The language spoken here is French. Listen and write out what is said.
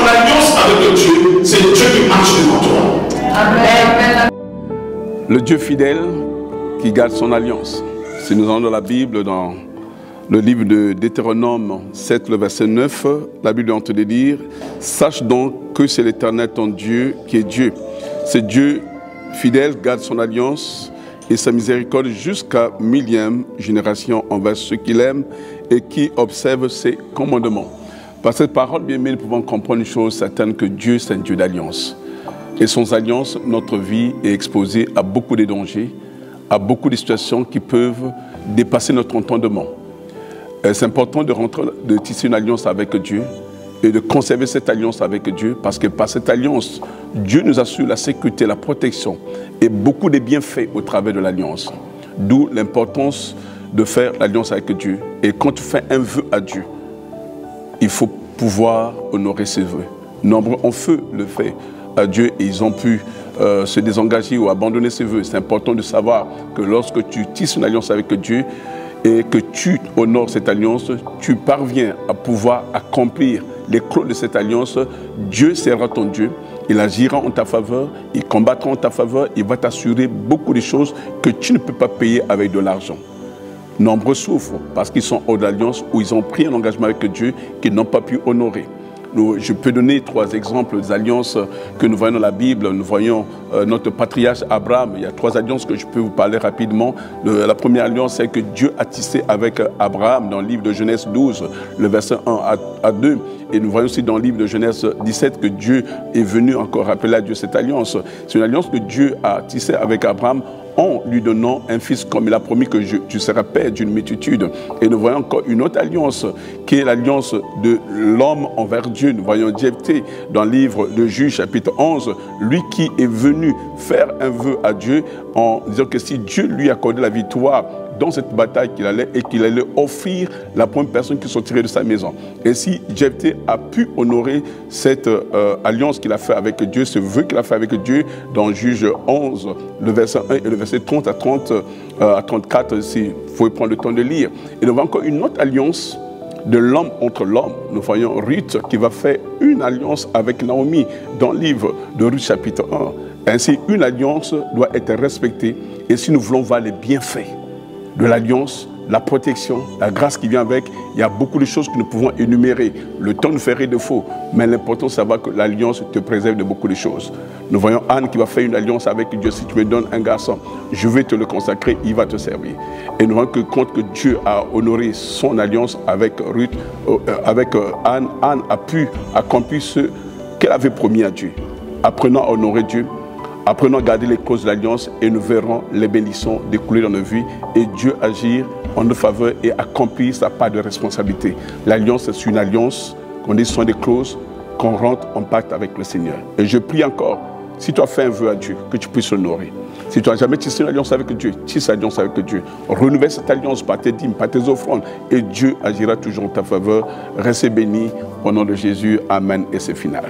alliance avec Dieu, c'est Dieu qui marche devant toi. Amen. Le Dieu fidèle qui garde son alliance. Si nous allons dans la Bible, dans le livre de Deutéronome 7, le verset 9, la Bible est en train de dire « Sache donc que c'est l'Éternel ton Dieu qui est Dieu. C'est Dieu fidèle, garde son alliance et sa miséricorde jusqu'à 1000e génération envers ceux qu'il aime et qui observent ses commandements. » Par cette parole, bien aimés, nous pouvons comprendre une chose certaine, que Dieu, c'est un Dieu d'alliance. Et sans alliance, notre vie est exposée à beaucoup de dangers, à beaucoup de situations qui peuvent dépasser notre entendement. C'est important de tisser une alliance avec Dieu et de conserver cette alliance avec Dieu, parce que par cette alliance, Dieu nous assure la sécurité, la protection et beaucoup de bienfaits au travers de l'alliance. D'où l'importance de faire l'alliance avec Dieu. Et quand tu fais un vœu à Dieu, il faut pouvoir honorer ses vœux. Nombreux ont fait le fait à Dieu et ils ont pu se désengager ou abandonner ses vœux. C'est important de savoir que lorsque tu tisses une alliance avec Dieu et que tu honores cette alliance, tu parviens à pouvoir accomplir les clauses de cette alliance. Dieu sera ton Dieu, il agira en ta faveur, il combattra en ta faveur, il va t'assurer beaucoup de choses que tu ne peux pas payer avec de l'argent. Nombreux souffrent parce qu'ils sont hors d'alliance ou ils ont pris un engagement avec Dieu qu'ils n'ont pas pu honorer. Je peux donner 3 exemples d'alliances que nous voyons dans la Bible. Nous voyons notre patriarche Abraham. Il y a 3 alliances que je peux vous parler rapidement. La première alliance, c'est que Dieu a tissé avec Abraham dans le livre de Genèse 12, le verset 1 à 2. Et nous voyons aussi dans le livre de Genèse 17 que Dieu est venu encore rappeler à Dieu cette alliance. C'est une alliance que Dieu a tissée avec Abraham en lui donnant un fils, comme il a promis que tu seras père d'une multitude. Et nous voyons encore une autre alliance, qui est l'alliance de l'homme envers Dieu. Nous voyons Jephthé dans le livre de Juges, chapitre 11, lui qui est venu faire un vœu à Dieu en disant que si Dieu lui accordait la victoire dans cette bataille qu'il allait offrir la première personne qui sortirait de sa maison. Et si Jephthé a pu honorer cette alliance qu'il a fait avec Dieu, ce vœu qu'il a fait avec Dieu dans Juge 11, le verset 1 et le verset 30 à 34, si vous pouvez prendre le temps de lire. Et nous voyons encore une autre alliance de l'homme entre l'homme. Nous voyons Ruth qui va faire une alliance avec Naomi dans le livre de Ruth chapitre 1. Ainsi, une alliance doit être respectée. Et si nous voulons voir les bienfaits de l'alliance, la protection, la grâce qui vient avec, il y a beaucoup de choses que nous pouvons énumérer. Le temps nous ferait défaut, mais l'important c'est de savoir que l'alliance te préserve de beaucoup de choses. Nous voyons Anne qui va faire une alliance avec Dieu. Si tu me donnes un garçon, je vais te le consacrer, il va te servir. Et nous voyons que quand Dieu a honoré son alliance avec Ruth, avec Anne, Anne a pu accomplir ce qu'elle avait promis à Dieu. Apprenons à honorer Dieu. Apprenons à garder les causes de l'alliance et nous verrons les bénédictions découler dans nos vies et Dieu agir en notre faveur et accomplir sa part de responsabilité. L'alliance, c'est une alliance, qu'on ait soin des clauses, qu'on rentre en pacte avec le Seigneur. Et je prie encore, si tu as fait un vœu à Dieu, que tu puisses l'honorer. Si tu n'as jamais tissé une alliance avec Dieu, tisse l'alliance avec Dieu. Renouvelle cette alliance par tes dîmes, par tes offrandes et Dieu agira toujours en ta faveur. Restez bénis au nom de Jésus. Amen. Et c'est final.